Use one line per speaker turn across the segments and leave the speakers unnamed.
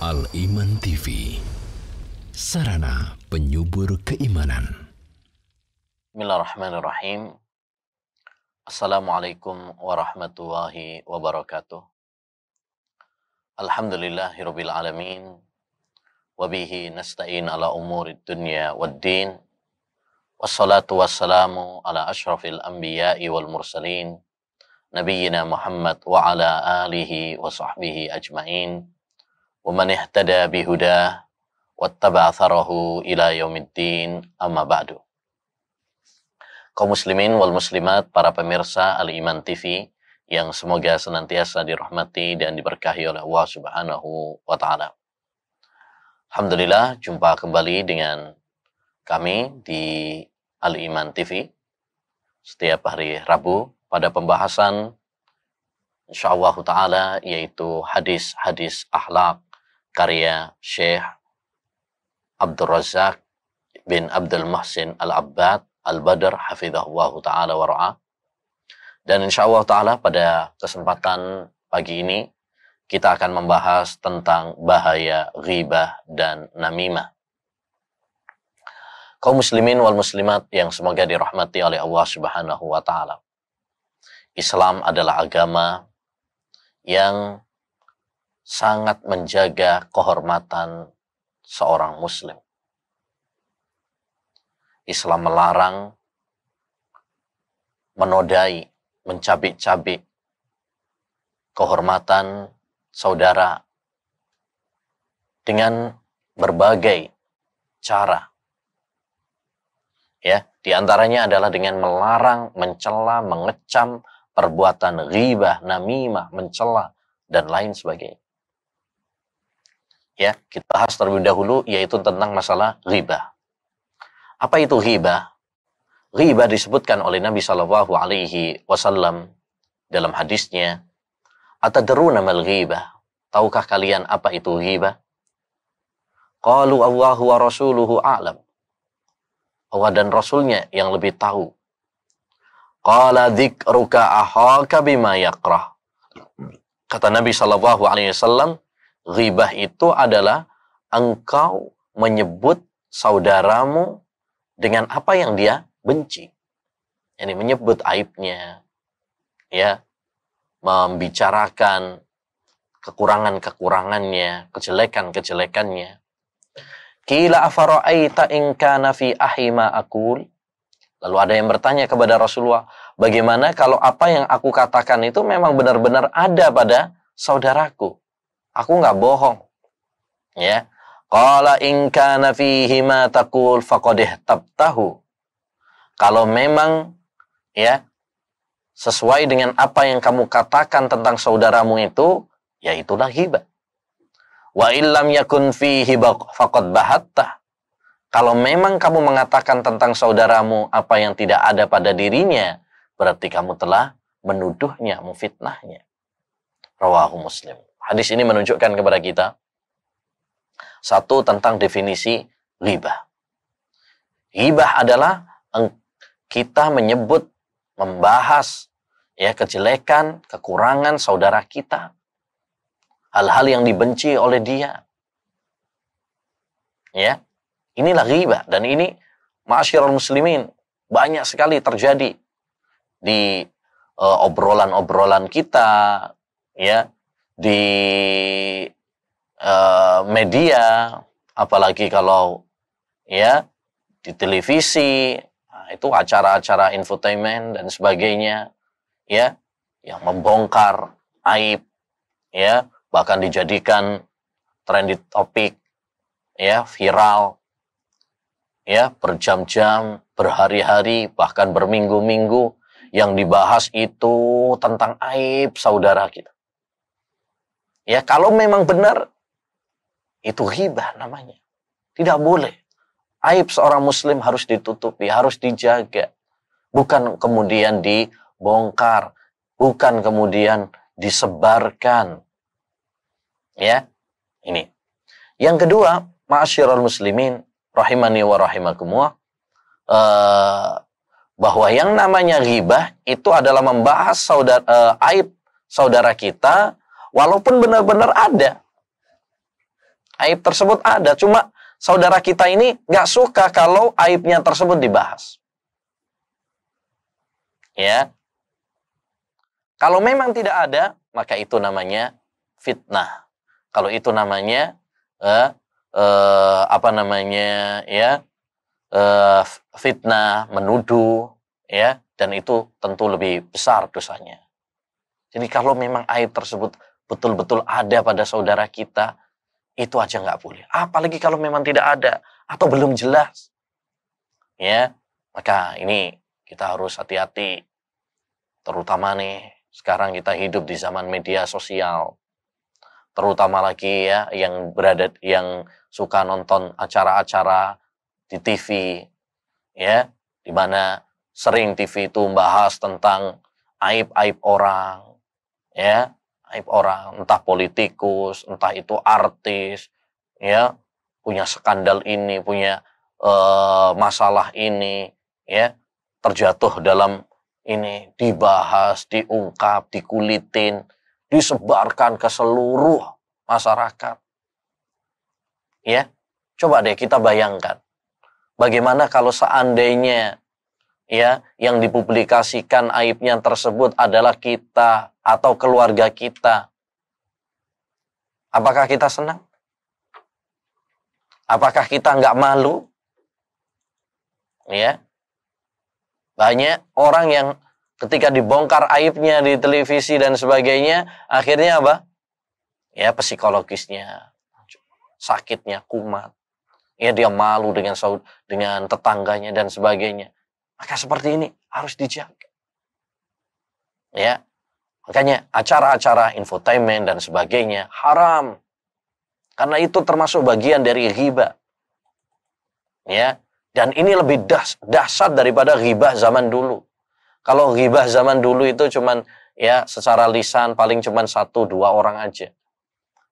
Al-Iman TV, sarana penyubur keimanan.
Bismillahirrahmanirrahim. Assalamualaikum warahmatullahi wabarakatuh. Alhamdulillahirabbil alamin. Wabihi nasta'in ala umurid dunya waddin. Wassalatu wassalamu ala asyrafil anbiya'i wal mursalin. Nabiyyina Muhammad wa ala alihi wa sahbihi ajma'in. Wa man ihtada bihudah wattaba'a atharahu ila yaumiddin, amma ba'du. Kaum muslimin wal muslimat, para pemirsa Al-Iman TV yang semoga senantiasa dirahmati dan diberkahi oleh Allah Subhanahu wa taala. Alhamdulillah, jumpa kembali dengan kami di Al-Iman TV setiap hari Rabu pada pembahasan insyaallah taala yaitu hadis-hadis akhlak karya Syekh Abdul Razak bin Abdul Muhsin Al-Abbad Al-Badr hafizahullah ta'ala wa ra'ah. Dan insyaallah ta'ala pada kesempatan pagi ini kita akan membahas tentang bahaya ghibah dan namimah. Kaum muslimin wal muslimat yang semoga dirahmati oleh Allah Subhanahu wa ta'ala. Islam adalah agama yang sangat menjaga kehormatan seorang muslim. Islam melarang menodai, mencabik-cabik kehormatan saudara dengan berbagai cara. Ya, di antaranya adalah dengan melarang, mencela, mengecam perbuatan ghibah, namimah, mencela dan lain sebagainya. Ya, kita bahas terlebih dahulu yaitu tentang masalah ghibah. Apa itu ghibah? Ghibah disebutkan oleh Nabi Shallallahu Alaihi Wasallam dalam hadisnya, "Atadruna mal ghibah?" Tahukah kalian apa itu ghibah? Qalu Allahu wa rasuluhu a'lam. Allah dan Rasulnya yang lebih tahu. Qala dzikruka akhaka bima yakrah. Kata Nabi Shallallahu Alaihi Wasallam, ghibah itu adalah engkau menyebut saudaramu dengan apa yang dia benci. Yani menyebut aibnya, ya, membicarakan kekurangan-kekurangannya, kejelekan-kejelekannya. Qila afara'aita in kana fi ahima aqul? Lalu ada yang bertanya kepada Rasulullah, bagaimana kalau apa yang aku katakan itu memang benar-benar ada pada saudaraku? Aku nggak bohong. Ya. Qala in kana fihi ma taqul faqad ihtabtahu. Kalau memang ya sesuai dengan apa yang kamu katakan tentang saudaramu itu, ya itulah ghibah. Wa illam yakun fihi faqad bahatta. Kalau memang kamu mengatakan tentang saudaramu apa yang tidak ada pada dirinya, berarti kamu telah menuduhnya, memfitnahnya. Rawahu Muslim. Hadis ini menunjukkan kepada kita satu tentang definisi ghibah. Ghibah adalah kita menyebut, membahas ya kejelekan, kekurangan saudara kita, hal-hal yang dibenci oleh dia. Ya, inilah ghibah dan ini ma'asyiral muslimin banyak sekali terjadi di obrolan-obrolan kita, ya, di media, apalagi kalau ya di televisi, nah, itu acara-acara infotainment dan sebagainya, ya, yang membongkar aib, ya, bahkan dijadikan trending topik, ya, viral, ya, berjam-jam, berhari-hari, bahkan berminggu-minggu yang dibahas itu tentang aib saudara kita. Ya, kalau memang benar, itu ghibah namanya. Tidak boleh. Aib seorang muslim harus ditutupi, harus dijaga. Bukan kemudian dibongkar, bukan kemudian disebarkan. Ya, ini. Yang kedua, ma'asyiral muslimin, rahimani wa rahimakumullah, bahwa yang namanya ghibah itu adalah membahas aib saudara kita, walaupun benar-benar ada. Aib tersebut ada, cuma saudara kita ini nggak suka kalau aibnya tersebut dibahas. Ya. Kalau memang tidak ada, maka itu namanya fitnah. Kalau itu namanya fitnah, menuduh, ya, dan itu tentu lebih besar dosanya. Jadi kalau memang aib tersebut betul-betul ada pada saudara kita, itu aja nggak boleh. Apalagi kalau memang tidak ada atau belum jelas, ya, maka ini kita harus hati-hati. Terutama nih, sekarang kita hidup di zaman media sosial. Terutama lagi ya, yang suka nonton acara-acara di TV, ya, di mana sering TV itu membahas tentang aib-aib orang, ya, aib orang, entah politikus, entah itu artis, ya, punya skandal ini, punya masalah ini, ya, terjatuh dalam ini, dibahas, diungkap, dikulitin, disebarkan ke seluruh masyarakat. Ya, coba deh kita bayangkan, bagaimana kalau seandainya ya yang dipublikasikan aibnya tersebut adalah kita atau keluarga kita. Apakah kita senang? Apakah kita nggak malu? Ya, banyak orang yang ketika dibongkar aibnya di televisi dan sebagainya, akhirnya apa? Ya, psikologisnya, sakitnya kumat. Ya, dia malu dengan tetangganya dan sebagainya. Maka seperti ini harus dijaga. Ya, makanya acara-acara infotainment dan sebagainya haram. Karena itu termasuk bagian dari ghibah. Ya, dan ini lebih dahsyat daripada ghibah zaman dulu. Kalau ghibah zaman dulu itu cuman ya secara lisan paling cuman 1-2 orang aja.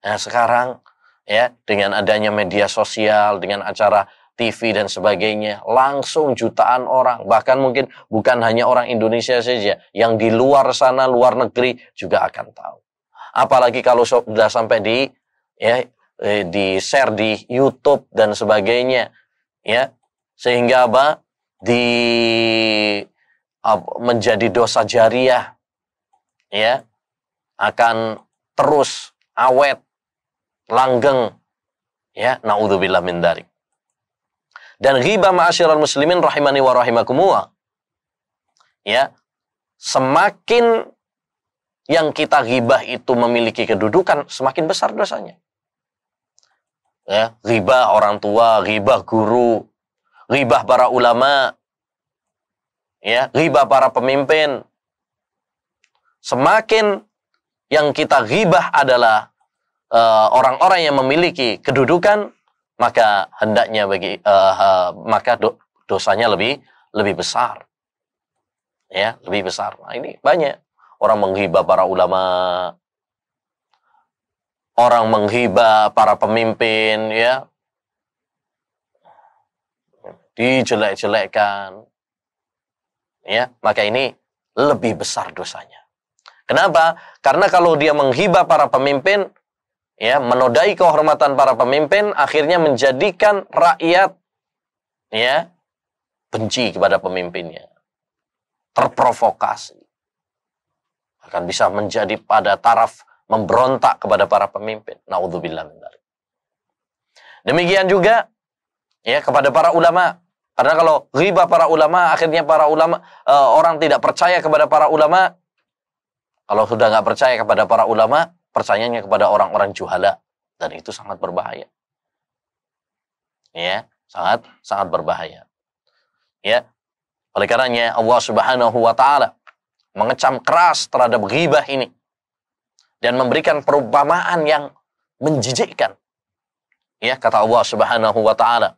Nah, sekarang ya dengan adanya media sosial, dengan acara TV dan sebagainya, langsung jutaan orang, bahkan mungkin bukan hanya orang Indonesia saja, yang di luar sana, luar negeri juga akan tahu. Apalagi kalau sudah sampai di share di YouTube dan sebagainya, ya, sehingga apa? Menjadi dosa jariah, ya, akan terus awet, langgeng, ya, naudzubillah min dzalik. Dan ghibah ma'asyiral muslimin rahimani wa rahimakumullah, ya, semakin yang kita ghibah itu memiliki kedudukan, semakin besar dosanya. Ya, ghibah orang tua, ghibah guru, ghibah para ulama, ya, ghibah para pemimpin. Semakin yang kita ghibah adalah orang-orang yang memiliki kedudukan, maka hendaknya dosanya lebih besar. Ya, lebih besar. Nah, ini banyak orang menghibah para ulama, orang menghibah para pemimpin, ya, dijelek-jelekkan, ya, maka ini lebih besar dosanya. Kenapa? Karena kalau dia menghibah para pemimpin, ya, menodai kehormatan para pemimpin, akhirnya menjadikan rakyat, ya, benci kepada pemimpinnya, terprovokasi, akan bisa menjadi pada taraf memberontak kepada para pemimpin. Naudzubillah min dzalik. Demikian juga, ya, kepada para ulama. Karena kalau ghibah para ulama, akhirnya para ulama, orang tidak percaya kepada para ulama. Kalau sudah nggak percaya kepada para ulama, percayanya kepada orang-orang juhala, dan itu sangat berbahaya. Ya, sangat berbahaya. Ya, oleh karenanya Allah Subhanahu wa taala mengecam keras terhadap ghibah ini dan memberikan perumpamaan yang menjijikkan. Ya, kata Allah Subhanahu wa taala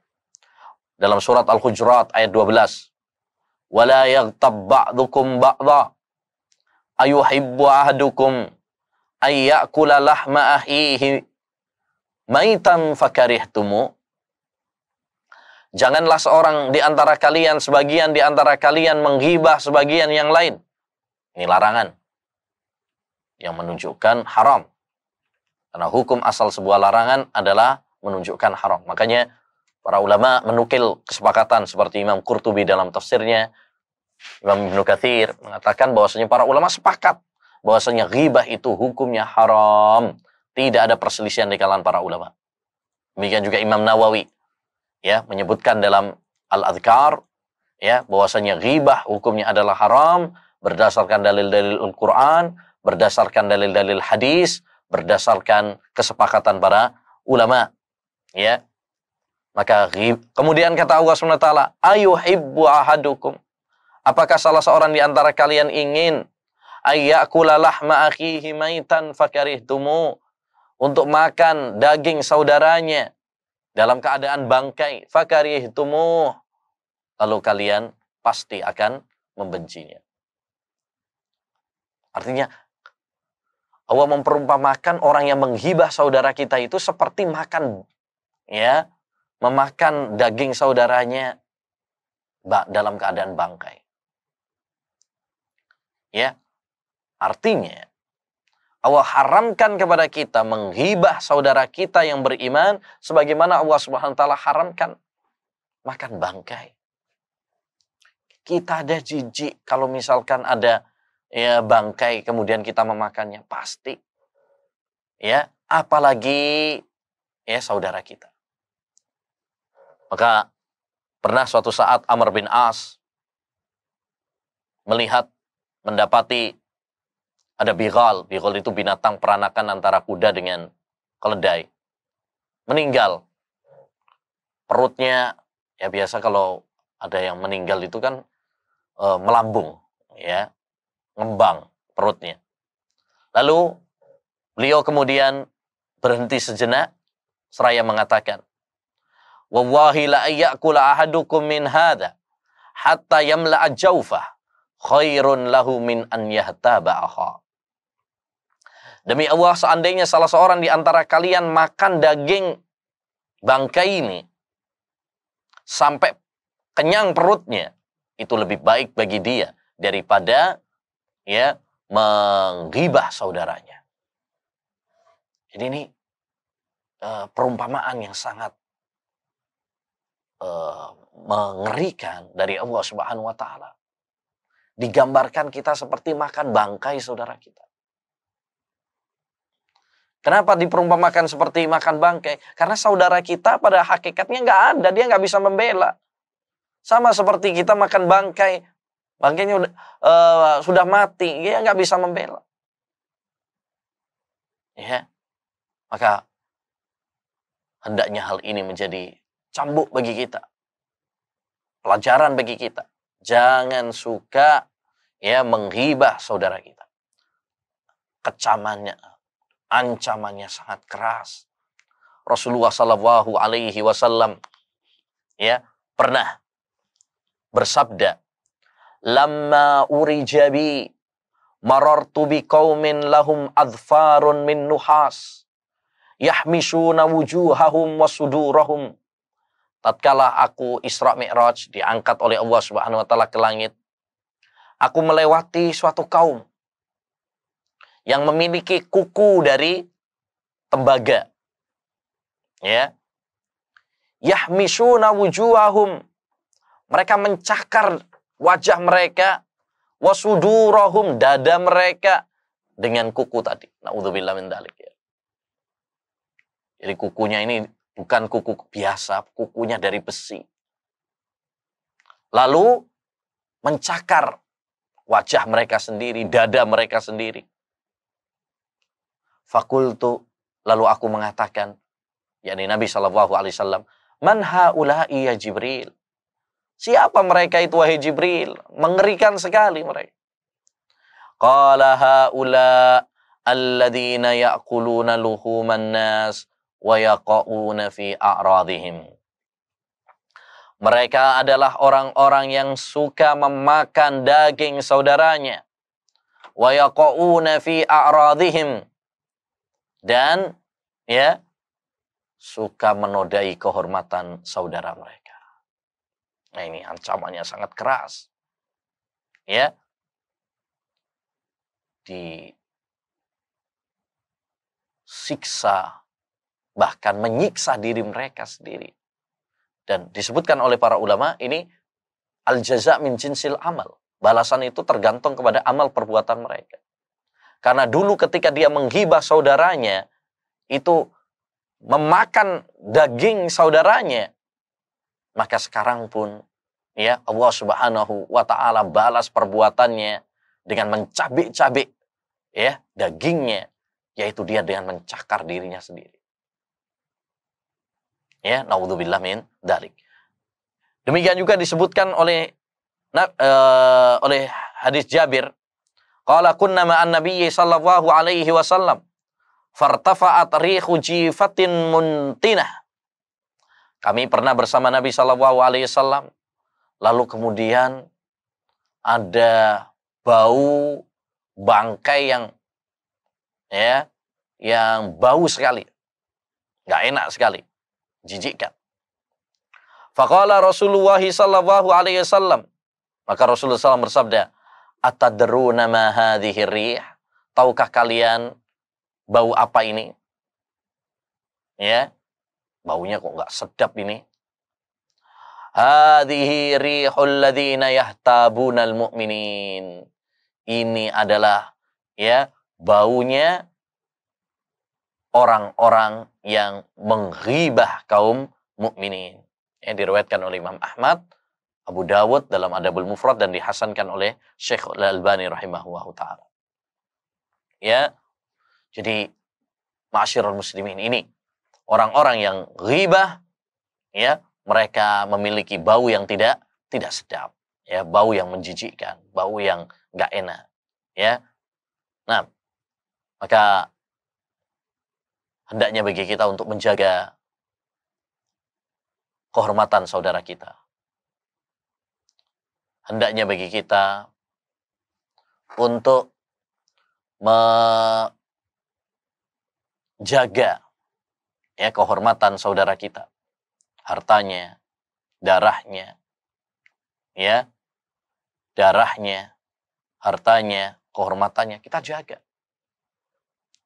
dalam surat Al-Hujurat ayat 12, "Wala yaghtab ba'dukum ba'dha ayuhibbu ahadukum ayyakula lahma ahihi maitan fakarihtumu." Janganlah seorang di antara kalian, sebagian di antara kalian menghibah sebagian yang lain. Ini larangan yang menunjukkan haram. Karena hukum asal sebuah larangan adalah menunjukkan haram. Makanya para ulama menukil kesepakatan seperti Imam Qurtubi dalam tafsirnya, Imam Ibnu Katsir mengatakan bahwasanya para ulama sepakat bahwasanya ghibah itu hukumnya haram. Tidak ada perselisihan di kalangan para ulama. Demikian juga Imam Nawawi ya menyebutkan dalam Al-Adhkar ya bahwasanya ghibah hukumnya adalah haram berdasarkan dalil-dalil Al-Qur'an, berdasarkan dalil-dalil hadis, berdasarkan kesepakatan para ulama ya. Maka kemudian kata Allah SWT, ayuhibbu ahadukum, apakah salah seorang di antara kalian ingin ayyakula lahma akhihi maitan fakarihtumu, untuk makan daging saudaranya dalam keadaan bangkai, fakarihtumu, lalu kalian pasti akan membencinya. Artinya Allah memperumpamakan orang yang menghibah saudara kita itu seperti makan ya, memakan daging saudaranya dalam keadaan bangkai. Ya. Artinya Allah haramkan kepada kita menghibah saudara kita yang beriman sebagaimana Allah Subhanahu wa taala haramkan makan bangkai. Kita ada jijik kalau misalkan ada ya bangkai kemudian kita memakannya, pasti. Ya, apalagi ya saudara kita. Maka pernah suatu saat Amr bin As mendapati ada bighal. Bighal itu binatang peranakan antara kuda dengan keledai. Meninggal. Perutnya, ya biasa kalau ada yang meninggal itu kan melambung, ya, ngembang perutnya. Lalu beliau kemudian berhenti sejenak, seraya mengatakan, wallahi la ayyakula ahadukum min hadha hatta yamla'a jawfah khairun lahu min an yahtaba akha. Demi Allah, seandainya salah seorang di antara kalian makan daging bangkai ini sampai kenyang perutnya, itu lebih baik bagi dia daripada ya menggibah saudaranya. Jadi ini perumpamaan yang sangat mengerikan dari Allah Subhanahu wa taala. Digambarkan kita seperti makan bangkai saudara kita. Kenapa diperumpamakan seperti makan bangkai? Karena saudara kita pada hakikatnya nggak ada, dia nggak bisa membela. Sama seperti kita makan bangkai, bangkainya sudah mati, dia nggak bisa membela. Ya, maka hendaknya hal ini menjadi cambuk bagi kita, pelajaran bagi kita. Jangan suka ya menghibah saudara kita. Kecamannya, ancamannya sangat keras. Rasulullah Shallallahu Alaihi Wasallam ya pernah bersabda, "Lamma urijabi marartu bi qaumin lahum adfarun min nuhas yahmishuna wujuhahum wa sudurahum." Tatkala aku Isra Mi'raj, diangkat oleh Allah Subhanahu wa taala ke langit, aku melewati suatu kaum yang memiliki kuku dari tembaga. Ya. Yahmishuna wujuhahum. Mereka mencakar wajah mereka, wasudurahum, dada mereka dengan kuku tadi. Na'udzubillah min dzalik ya. Jadi kukunya ini bukan kuku biasa, kukunya dari besi. Lalu mencakar wajah mereka sendiri, dada mereka sendiri. Fakultu, lalu aku mengatakan, yakni Nabi SAW, man haula'i ya Jibril? Siapa mereka itu wahai Jibril? Mengerikan sekali mereka. Qala haula alladhina ya'kuluna luhuman nas wa yaqa'una fi a'radihim. Mereka adalah orang-orang yang suka memakan daging saudaranya. Wa yaqa'una fi a'radihim. Dan ya suka menodai kehormatan saudara mereka. Nah, ini ancamannya sangat keras. Ya. Disiksa bahkan menyiksa diri mereka sendiri. Dan disebutkan oleh para ulama, ini al-jaza' min jinsil amal. Balasan itu tergantung kepada amal perbuatan mereka. Karena dulu ketika dia menghibah saudaranya, itu memakan daging saudaranya, maka sekarang pun ya Allah Subhanahu wa taala balas perbuatannya dengan mencabik-cabik ya dagingnya, yaitu dia dengan mencakar dirinya sendiri. Ya, naudzubillah min dzalik. Demikian juga disebutkan oleh hadis Jabir, qala kunna ma'an nabiyyi sallallahu alaihi wasallam fartafa'at rihu jifatin muntinah. Kami pernah bersama Nabi sallallahu alaihi wasallam, lalu kemudian ada bau bangkai yang bau sekali, nggak enak sekali, jijikkan. Faqala Rasulullah sallallahu alaihi wasallam, maka Rasulullah SAW bersabda, atadruna ma hadhihi rih? Tahukah kalian bau apa ini? Ya, baunya kok nggak sedap ini. Hadhihi rihul ladzina yahtabunal mu'minin. Ini adalah ya baunya orang-orang yang menghibah kaum mukminin. Yang diriwayatkan oleh Imam Ahmad, Abu Dawud dalam Adabul Mufrad, dan dihasankan oleh Syekh Al-Albani rahimahullahu ta'ala. Ya, jadi ma'asyiral muslimin, ini orang-orang yang ghibah, ya, mereka memiliki bau yang tidak sedap, ya, bau yang menjijikkan, bau yang enggak enak, ya. Nah, maka hendaknya bagi kita untuk menjaga kehormatan saudara kita. Hendaknya bagi kita untuk menjaga ya kehormatan saudara kita, hartanya, darahnya, ya, darahnya, hartanya, kehormatannya kita jaga.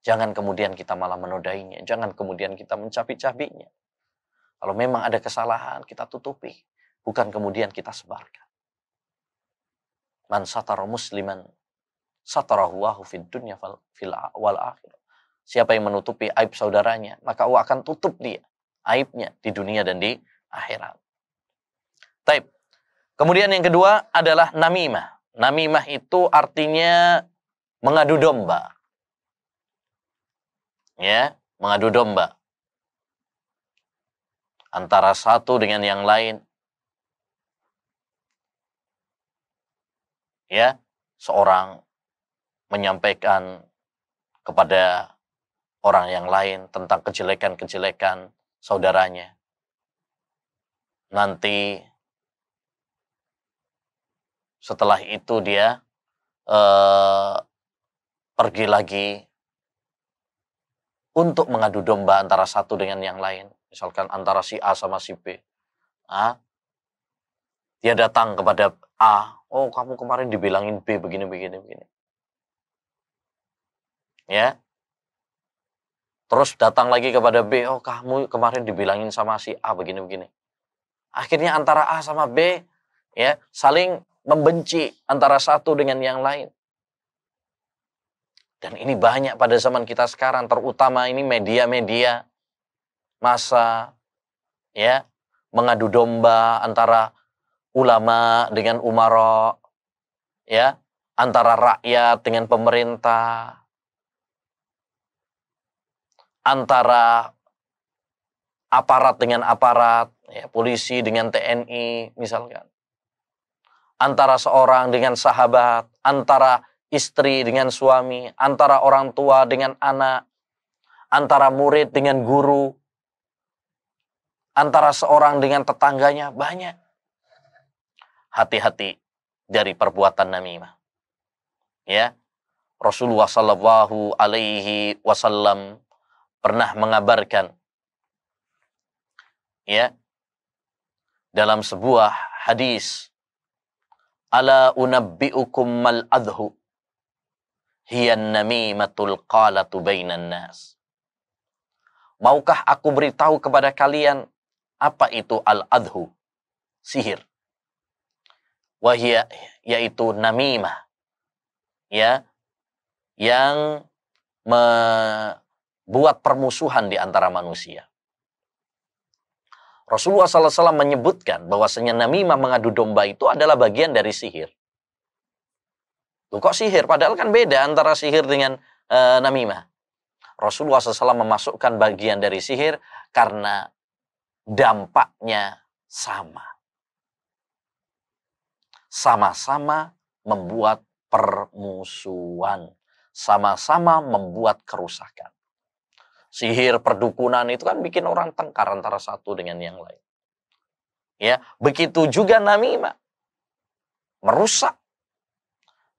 Jangan kemudian kita malah menodainya, jangan kemudian kita mencabik-cabiknya. Kalau memang ada kesalahan, kita tutupi, bukan kemudian kita sebarkan. Man satara musliman satarahu fid dunya wal akhirah. Siapa yang menutupi aib saudaranya, maka Allah akan tutup dia aibnya di dunia dan di akhirat. Taib. Kemudian yang kedua adalah namimah. Namimah itu artinya mengadu domba. Ya, mengadu domba antara satu dengan yang lain. Ya, seorang menyampaikan kepada orang yang lain tentang kejelekan-kejelekan saudaranya. Nanti setelah itu dia pergi lagi untuk mengadu domba antara satu dengan yang lain. Misalkan antara si A sama si B. Dia datang kepada A, oh kamu kemarin dibilangin B begini. Ya. Terus datang lagi kepada B, oh kamu kemarin dibilangin sama si A begini. Akhirnya antara A sama B ya saling membenci antara satu dengan yang lain. Dan ini banyak pada zaman kita sekarang, terutama ini media-media massa ya, mengadu domba antara ulama dengan umara, ya, antara rakyat dengan pemerintah, antara aparat dengan aparat, ya, polisi dengan TNI misalkan, antara seorang dengan sahabat, antara istri dengan suami, antara orang tua dengan anak, antara murid dengan guru, antara seorang dengan tetangganya, banyak. Hati-hati dari perbuatan namimah. Ya, Rasulullah sallallahu alaihi wasallam pernah mengabarkan, ya, dalam sebuah hadis, ala unabbi'ukum mal adhu hiya namimatul qalatu bainan nas maukah aku beritahu kepada kalian apa itu al-adhu, sihir? Wahia, yaitu namimah, ya, yang membuat permusuhan di antara manusia. Rasulullah SAW menyebutkan bahwasanya namimah, mengadu domba, itu adalah bagian dari sihir. Loh, kok sihir? Padahal kan beda antara sihir dengan namimah. Rasulullah SAW memasukkan bagian dari sihir karena dampaknya sama. Sama-sama membuat permusuhan. Sama-sama membuat kerusakan. Sihir, perdukunan itu kan bikin orang tengkar antara satu dengan yang lain. Ya, begitu juga namimah. Merusak.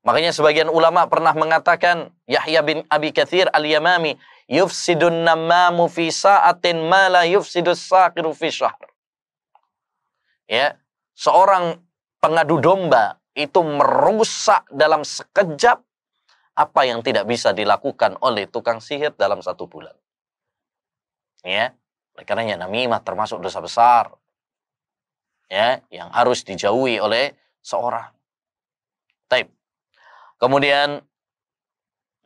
Makanya sebagian ulama pernah mengatakan, Yahya bin Abi Katsir al-Yamami, yufsidun namamu fi sa'atin ma la yufsidus saqiru fi syahr. Ya, seorang pengadu domba itu merusak dalam sekejap apa yang tidak bisa dilakukan oleh tukang sihir dalam 1 bulan. Ya, oleh karenanya namimah termasuk dosa besar, ya, yang harus dijauhi oleh seorang. Taib. Kemudian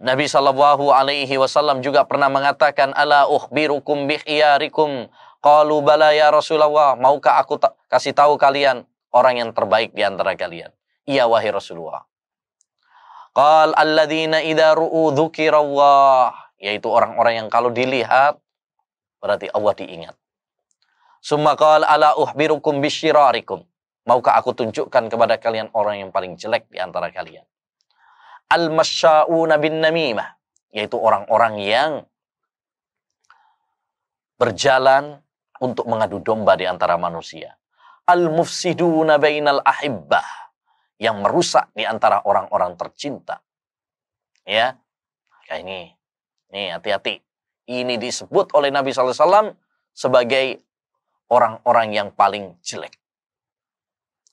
Nabi Shallallahu Alaihi Wasallam juga pernah mengatakan, ala ukhbirukum bikhiyarikum, qalu bala ya Rasulullah, maukah aku kasih tahu kalian orang yang terbaik di antara kalian? Iya wahai Rasulullah. Qal alladzina idza ru'u dzukirallah, yaitu orang-orang yang kalau dilihat berarti Allah diingat. Summa qala ala ukhbirukum bisyirarikum, maukah aku tunjukkan kepada kalian orang yang paling jelek di antara kalian? Al-masya'una bin namimah, yaitu orang-orang yang berjalan untuk mengadu domba di antara manusia. Al-mufsiduna bainal ahibbah, yang merusak di antara orang-orang tercinta. Ya, kayak ini hati-hati. Ini disebut oleh Nabi SAW sebagai orang-orang yang paling jelek.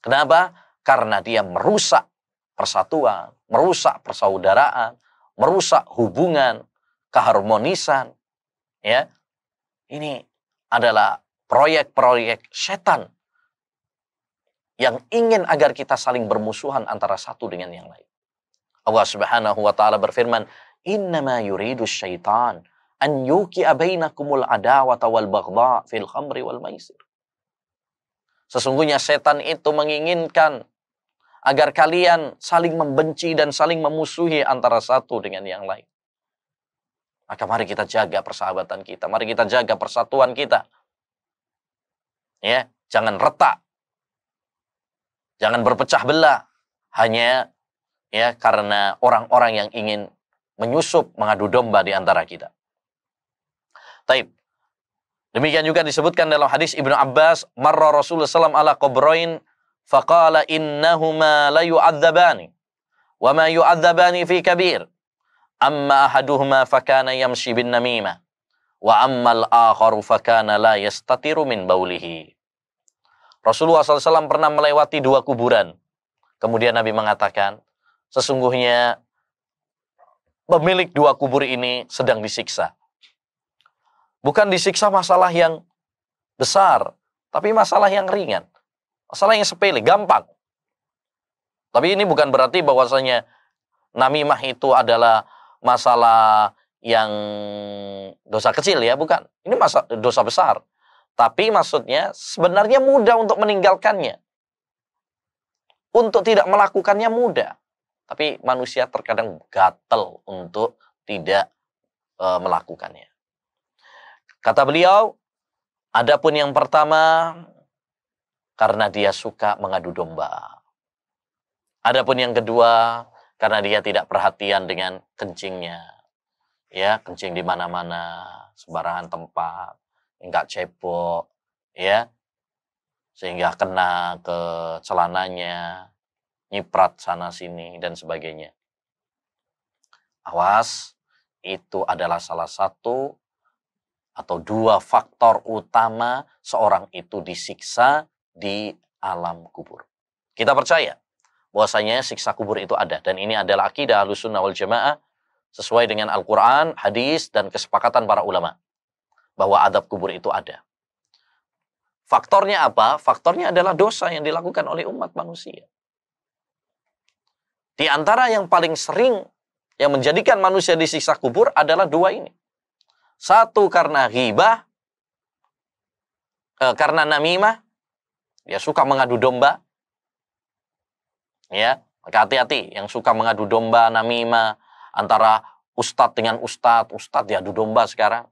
Kenapa? Karena dia merusak persatuan, merusak persaudaraan, merusak hubungan, keharmonisan. Ya, ini adalah proyek-proyek setan yang ingin agar kita saling bermusuhan antara satu dengan yang lain. Allah Subhanahu wa taala berfirman, "Innama yuridu syaitan an yuqi'a bainakumul adawata wal baghdha fil khamri wal maisir." Sesungguhnya setan itu menginginkan agar kalian saling membenci dan saling memusuhi antara satu dengan yang lain. Maka mari kita jaga persahabatan kita, mari kita jaga persatuan kita. Ya, jangan retak. Jangan berpecah belah hanya ya karena orang-orang yang ingin menyusup, mengadu domba di antara kita. Taib. Demikian juga disebutkan dalam hadis Ibnu Abbas, marra Rasulullah SAW ala qabrain faqala innahuma la yu'adzabani wa ma yu'adzabani fi kabir. Amma ahaduhuma fakana yamshi bin namimah wa ammal akharu fakana la yastatiru min baulihi. Rasulullah SAW pernah melewati 2 kuburan. Kemudian Nabi mengatakan, sesungguhnya pemilik 2 kubur ini sedang disiksa. Bukan disiksa masalah yang besar, tapi masalah yang ringan. Masalah yang sepele, gampang. Tapi ini bukan berarti bahwasanya namimah itu adalah masalah yang dosa kecil ya, bukan. Ini dosa besar. Tapi maksudnya sebenarnya mudah untuk meninggalkannya. Untuk tidak melakukannya mudah. Tapi manusia terkadang gatel untuk tidak melakukannya. Kata beliau, adapun yang pertama, karena dia suka mengadu domba. Adapun yang kedua, karena dia tidak perhatian dengan kencingnya. Ya, kencing di mana-mana, sembarangan tempat, enggak cebok, ya, sehingga kena ke celananya, nyiprat sana-sini, dan sebagainya. Awas, itu adalah salah satu atau 2 faktor utama seorang itu disiksa di alam kubur. Kita percaya bahwasanya siksa kubur itu ada, dan ini adalah akidah Ahlussunnah wal Jamaah sesuai dengan Al-Quran, hadis, dan kesepakatan para ulama. bahwa azab kubur itu ada. Faktornya apa? Faktornya adalah dosa yang dilakukan oleh umat manusia. Di antara yang paling sering yang menjadikan manusia disiksa kubur adalah dua ini. Satu karena ghibah, karena namimah, dia suka mengadu domba. Ya, maka hati-hati yang suka mengadu domba, namimah, antara ustadz dengan ustadz diadu domba sekarang.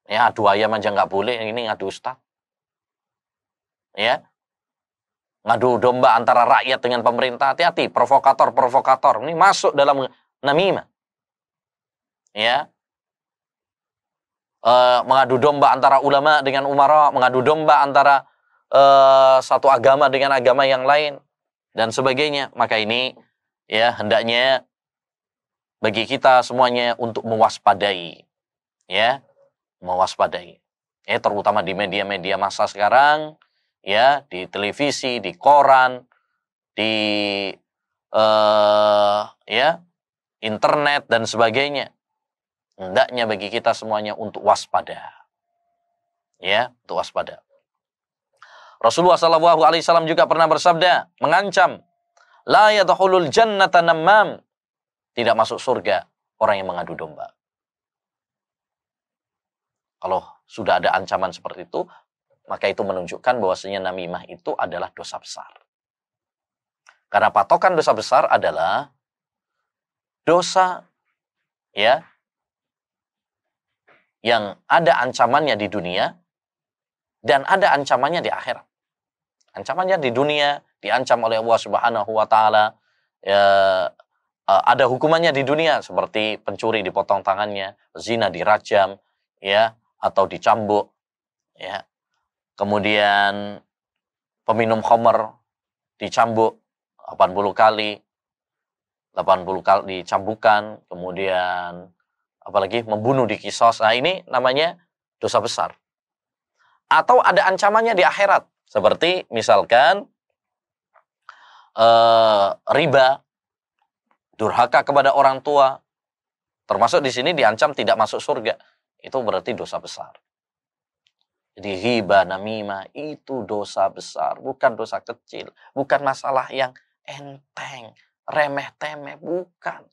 Ya, adu ayam aja nggak boleh, ini ngadu ustadz. Ya, ngadu domba antara rakyat dengan pemerintah, hati-hati, provokator ini masuk dalam namimah. Ya, mengadu domba antara ulama dengan umara, mengadu domba antara satu agama dengan agama yang lain, dan sebagainya. Maka ini ya hendaknya bagi kita semuanya untuk mewaspadai, ya, mewaspadai. Ya, terutama di media-media massa sekarang, ya, di televisi, di koran, di ya, internet dan sebagainya. Hendaknya bagi kita semuanya untuk waspada. Ya, untuk waspada. Rasulullah SAW juga pernah bersabda, mengancam, la yadkhulul jannata namam, tidak masuk surga orang yang mengadu domba. Kalau sudah ada ancaman seperti itu, maka itu menunjukkan bahwasanya namimah itu adalah dosa besar. Karena patokan dosa besar adalah dosa, ya, yang ada ancamannya di dunia dan ada ancamannya di akhirat. Ancamannya di dunia diancam oleh Allah Subhanahu wa taala, ya, ada hukumannya di dunia seperti pencuri dipotong tangannya, zina dirajam, ya, atau dicambuk, ya. Kemudian peminum khamr dicambuk 80 kali dicambukan, kemudian apalagi membunuh dikisos. Nah, ini namanya dosa besar. Atau ada ancamannya di akhirat, seperti misalkan riba, durhaka kepada orang tua, termasuk di sini diancam tidak masuk surga. Itu berarti dosa besar. Jadi ghibah, namimah itu dosa besar, bukan dosa kecil, bukan masalah yang enteng, remeh-temeh, bukan.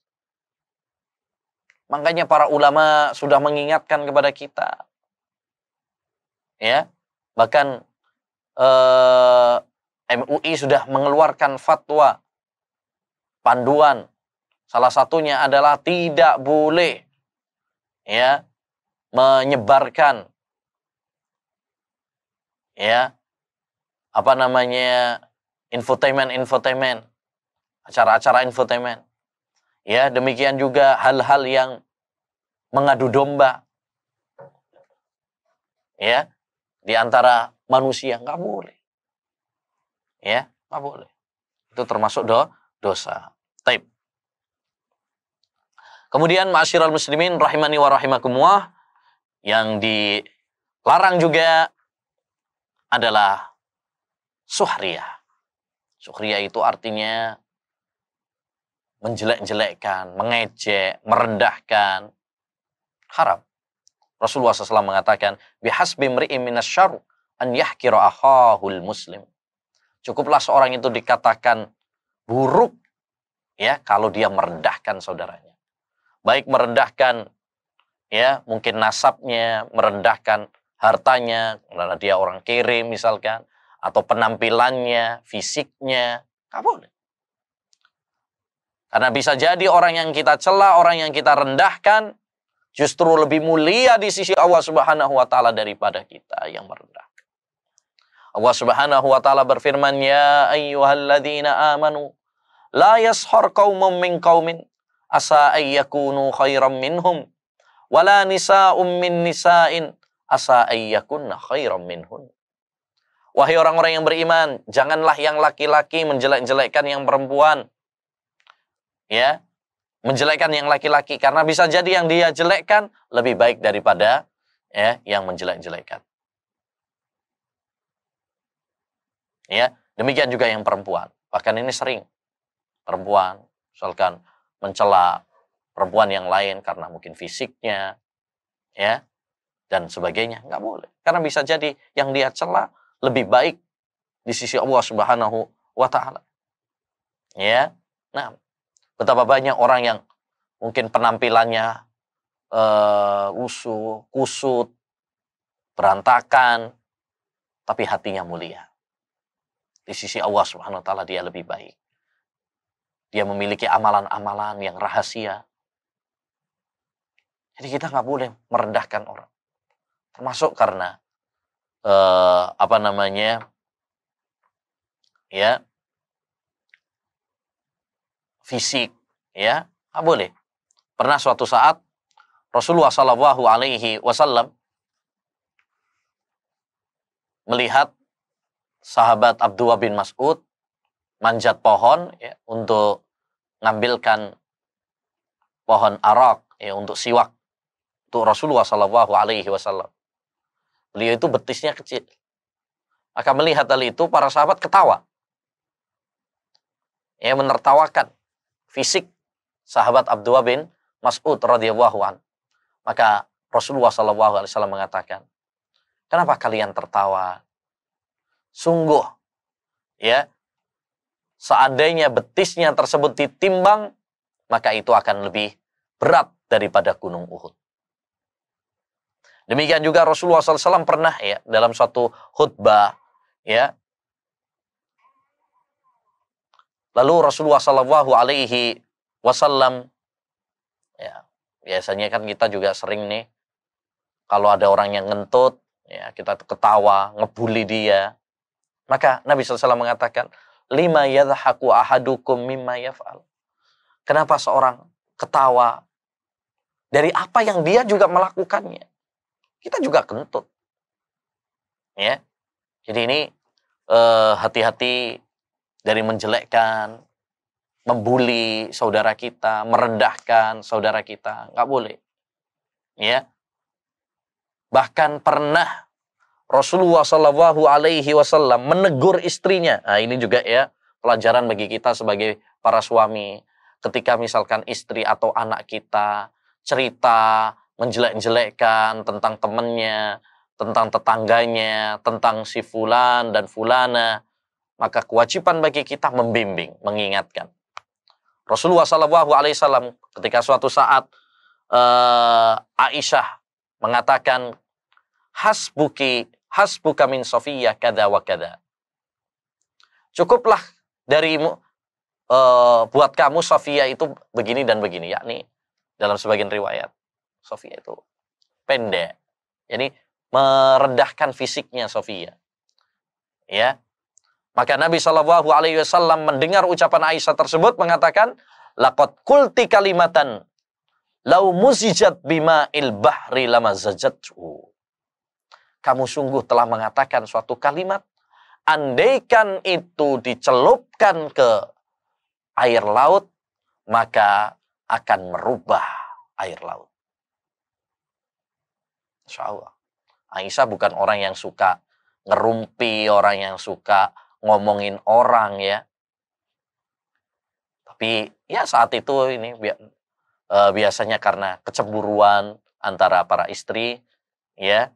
Makanya para ulama sudah mengingatkan kepada kita. Ya, bahkan MUI sudah mengeluarkan fatwa, panduan. Salah satunya adalah tidak boleh, ya, menyebarkan, ya, apa namanya, infotainment, acara-acara infotainment. Ya, demikian juga hal-hal yang mengadu domba, ya, di antara manusia, nggak boleh. Ya, nggak boleh. Itu termasuk dosa. Taib. Kemudian ma'asyiral muslimin rahimani wa rahimakumullah, yang dilarang juga adalah suhriyah. Suhriyah itu artinya menjelek-jelekkan, mengejek, merendahkan. Haram. Rasulullah SAW mengatakan, bihasbi mri'in minasyarr an yahkira akhahul muslim. Cukuplah seorang itu dikatakan buruk, ya, kalau dia merendahkan saudaranya. Baik merendahkan, ya, mungkin nasabnya, merendahkan hartanya, karena dia orang kere misalkan, atau penampilannya, fisiknya, nggak boleh. Karena bisa jadi orang yang kita cela, orang yang kita rendahkan, justru lebih mulia di sisi Allah Subhanahu wa taala daripada kita yang merendahkan. Allah Subhanahu wa taala berfirman, ya ayyuhalladzina amanu la yashar qaumun min qaumin asa ayyakunu khairam minhum wala nisa'um min nisa'in asa ayyakunna khairam minhun. Wahai orang-orang yang beriman, janganlah yang laki-laki menjelek-jelekkan yang perempuan. Ya, menjelekkan yang laki-laki, karena bisa jadi yang dia jelekkan lebih baik daripada, ya, yang menjelek-jelekkan. Ya, demikian juga yang perempuan. Bahkan ini sering perempuan misalkan mencela perempuan yang lain karena mungkin fisiknya, ya, dan sebagainya. Nggak boleh. Karena bisa jadi yang dia cela lebih baik di sisi Allah Subhanahu wa Ta'ala. Ya. Nah, betapa banyak orang yang mungkin penampilannya kusut, berantakan, tapi hatinya mulia. Di sisi Allah Subhanahu wa Ta'ala dia lebih baik. Dia memiliki amalan-amalan yang rahasia. Jadi kita nggak boleh merendahkan orang. Termasuk karena ya, fisik, ya, nggak boleh. Pernah suatu saat Rasulullah Shallallahu Alaihi Wasallam melihat sahabat Abdullah bin Mas'ud manjat pohon ya, untuk ngambilkan pohon arak ya, untuk siwak untuk Rasulullah Shallallahu Alaihi Wasallam. Beliau itu betisnya kecil. Maka melihat hal itu para sahabat ketawa, ya, menertawakan fisik sahabat Abdullah bin Mas'ud radhiyallahu an. Maka Rasulullah Shallallahu Alaihi Wasallam mengatakan, kenapa kalian tertawa? Sungguh, ya, seandainya betisnya tersebut ditimbang, maka itu akan lebih berat daripada gunung Uhud. Demikian juga Rasulullah SAW pernah ya dalam suatu khutbah, ya, lalu Rasulullah Shallallahu Alaihi Wasallam, ya, biasanya kan kita juga sering nih kalau ada orang yang ngentut, ya, kita ketawa, ngebully dia. Maka Nabi SAW mengatakan, lima yadhaku ahadukum mimma yaf'al. Kenapa seorang ketawa dari apa yang dia juga melakukannya? Kita juga kentut. Ya. Jadi ini hati-hati dari menjelekkan, membuli saudara kita, merendahkan saudara kita, nggak boleh. Ya. Bahkan pernah Rasulullah Shallallahu Alaihi Wasallam menegur istrinya. Nah, ini juga ya pelajaran bagi kita sebagai para suami. Ketika misalkan istri atau anak kita cerita menjelek-jelekkan tentang temannya, tentang tetangganya, tentang si fulan dan fulana, maka kewajiban bagi kita membimbing, mengingatkan. Rasulullah Shallallahu Alaihi Wasallam ketika suatu saat Aisyah mengatakan, hasbuka min Safiyah kada wa kada. Cukuplah darimu buat kamu Safiyah itu begini dan begini, yakni dalam sebagian riwayat Safiyah itu pendek. Jadi merendahkan fisiknya Safiyah. Ya. Maka Nabi Shallallahu Alaihi Wasallam mendengar ucapan Aisyah tersebut mengatakan, laqad qulti kalimatan lau muzijat bima'il bahri lamazajathu. Kamu sungguh telah mengatakan suatu kalimat, andaikan itu dicelupkan ke air laut, maka akan merubah air laut. Insya Allah. Aisyah bukan orang yang suka ngerumpi, orang yang suka ngomongin orang ya. Tapi ya saat itu ini biasanya karena kecemburuan antara para istri, ya,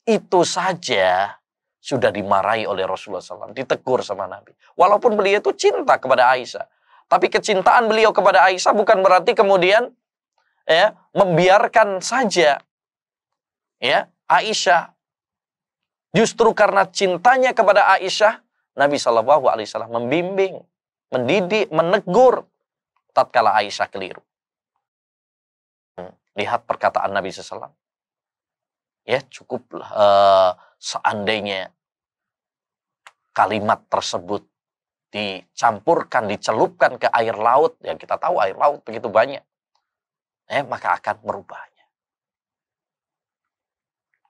itu saja sudah dimarahi oleh Rasulullah SAW, ditegur sama Nabi. Walaupun beliau itu cinta kepada Aisyah, tapi kecintaan beliau kepada Aisyah bukan berarti kemudian ya membiarkan saja ya Aisyah. Justru karena cintanya kepada Aisyah, Nabi Shallallahu Alaihi Wasallam membimbing, mendidik, menegur tatkala Aisyah keliru. Lihat perkataan Nabi SAW. Ya cukup seandainya kalimat tersebut dicampurkan, dicelupkan ke air laut, ya kita tahu air laut begitu banyak, maka akan merubahnya.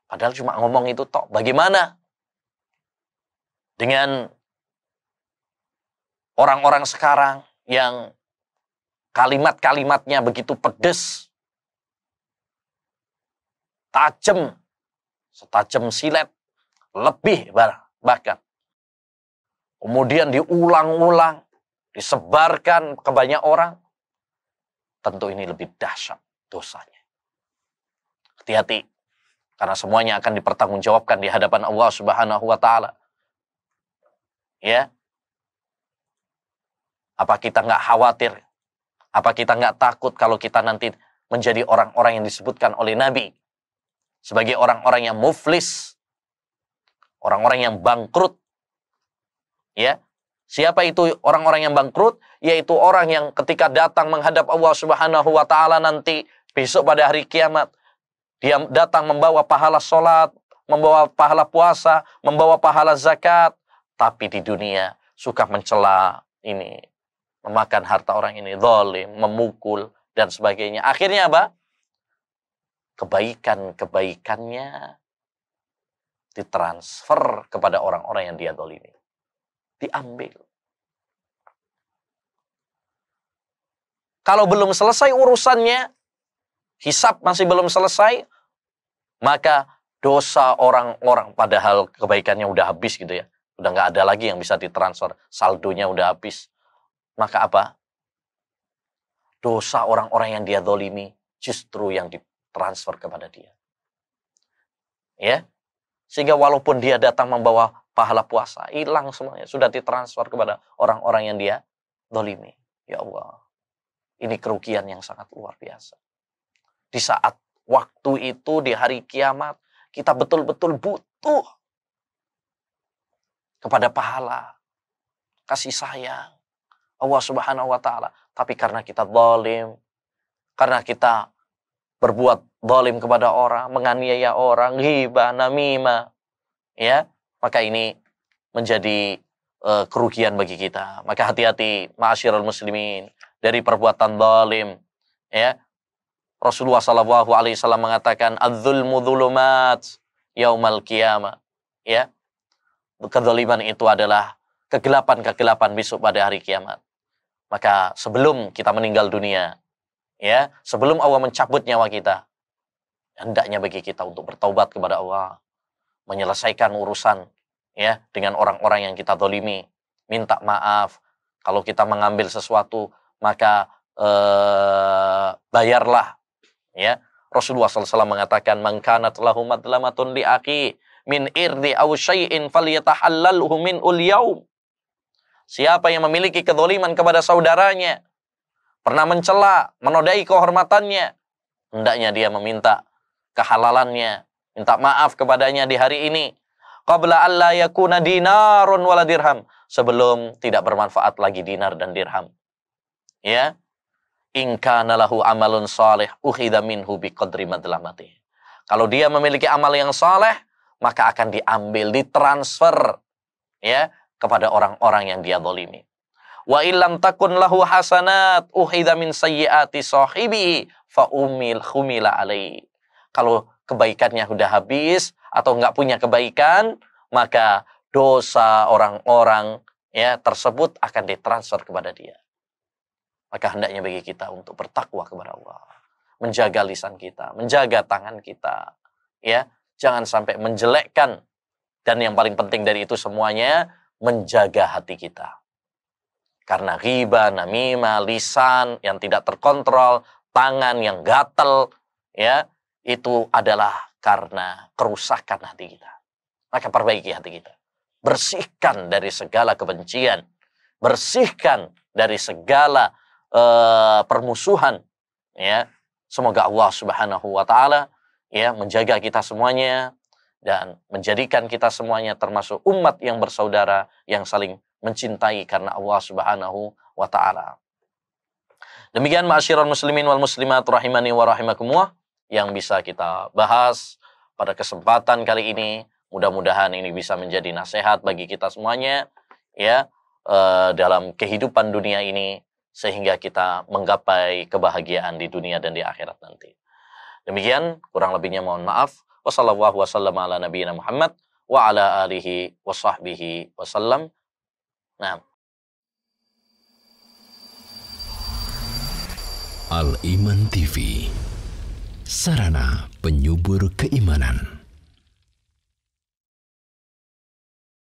Padahal cuma ngomong itu tok. Bagaimana dengan orang-orang sekarang yang kalimat-kalimatnya begitu pedas, tajam, setajam silet, lebih bahkan. Kemudian diulang-ulang, disebarkan ke banyak orang. Tentu ini lebih dahsyat dosanya. Hati-hati, karena semuanya akan dipertanggungjawabkan di hadapan Allah Subhanahu wa taala. Ya. Apa kita nggak khawatir? Apa kita nggak takut kalau kita nanti menjadi orang-orang yang disebutkan oleh Nabi sebagai orang-orang yang muflis, orang-orang yang bangkrut? Ya. Siapa itu orang-orang yang bangkrut? Yaitu orang yang ketika datang menghadap Allah Subhanahu wa taala nanti besok pada hari kiamat, dia datang membawa pahala sholat, membawa pahala puasa, membawa pahala zakat, tapi di dunia suka mencela ini, memakan harta orang ini, zalim, memukul, dan sebagainya. Akhirnya apa? Kebaikan-kebaikannya ditransfer kepada orang-orang yang dia zalimi. Diambil. Kalau belum selesai urusannya, hisab masih belum selesai, maka dosa orang-orang, padahal kebaikannya udah habis gitu ya, udah nggak ada lagi yang bisa ditransfer, saldonya udah habis. Maka apa? Dosa orang-orang yang dia zalimi justru yang ditransfer kepada dia. Ya, sehingga walaupun dia datang membawa pahala puasa, hilang semuanya, sudah ditransfer kepada orang-orang yang dia zalimi. Ya Allah, ini kerugian yang sangat luar biasa. Di saat waktu itu, di hari kiamat, kita betul-betul butuh kepada pahala, kasih sayang Allah Subhanahu wa taala. Tapi karena kita zalim, karena kita berbuat zalim kepada orang, menganiaya orang, ghibah, namimah, ya, maka ini menjadi kerugian bagi kita. Maka hati-hati, ma'asyiral muslimin, dari perbuatan zalim. Ya, Rasulullah SAW mengatakan, "Adz-dzulmu dzulumat yaumal qiyamah." Ya, kezaliman itu adalah kegelapan-kegelapan besok pada hari kiamat. Maka sebelum kita meninggal dunia, ya, sebelum Allah mencabut nyawa kita, hendaknya bagi kita untuk bertaubat kepada Allah, menyelesaikan urusan, ya, dengan orang-orang yang kita zalimi, minta maaf. Kalau kita mengambil sesuatu, maka bayarlah, ya. Rasulullah SAW mengatakan, "Man kanat lahu madlamatun li akhi min irdi aw syai'in falyatahallalhu min ul-yaum." Siapa yang memiliki kezaliman kepada saudaranya, pernah mencela, menodai kehormatannya, hendaknya dia meminta kehalalannya, minta maaf kepadanya di hari ini. Qabla alla yakuna dinarun wala dirham, sebelum tidak bermanfaat lagi dinar dan dirham. Ya. In kana lahu amalun salih ukhidha minhu biqadri madlamati. Kalau dia memiliki amal yang saleh, maka akan diambil, ditransfer, ya, kepada orang-orang yang dia zalimi. Wa illam takun lahu hasanat ukhidha min sayyiati sahibi fa humila alaihi. Kalau kebaikannya sudah habis atau enggak punya kebaikan, maka dosa orang-orang, ya, tersebut akan ditransfer kepada dia. Maka hendaknya bagi kita untuk bertakwa kepada Allah, menjaga lisan kita, menjaga tangan kita, ya, jangan sampai menjelekkan, dan yang paling penting dari itu semuanya, menjaga hati kita. Karena ghibah, namimah, lisan yang tidak terkontrol, tangan yang gatel, ya, itu adalah karena kerusakan hati kita. Maka perbaiki hati kita. Bersihkan dari segala kebencian. Bersihkan dari segala permusuhan. Ya. Semoga Allah Subhanahu wa taala, ya, menjaga kita semuanya dan menjadikan kita semuanya termasuk umat yang bersaudara, yang saling mencintai karena Allah Subhanahu wa taala. Demikian ma'asyiral muslimin wal muslimat rahimani wa rahimakumullah yang bisa kita bahas pada kesempatan kali ini. Mudah-mudahan ini bisa menjadi nasihat bagi kita semuanya, ya, dalam kehidupan dunia ini, sehingga kita menggapai kebahagiaan di dunia dan di akhirat nanti. Demikian, kurang lebihnya mohon maaf. Wassallallahu wasallam ala nabiyina Muhammad wa ala alihi wa sahbihi wasallam. Nah.
Al-Iman TV, sarana penyubur keimanan.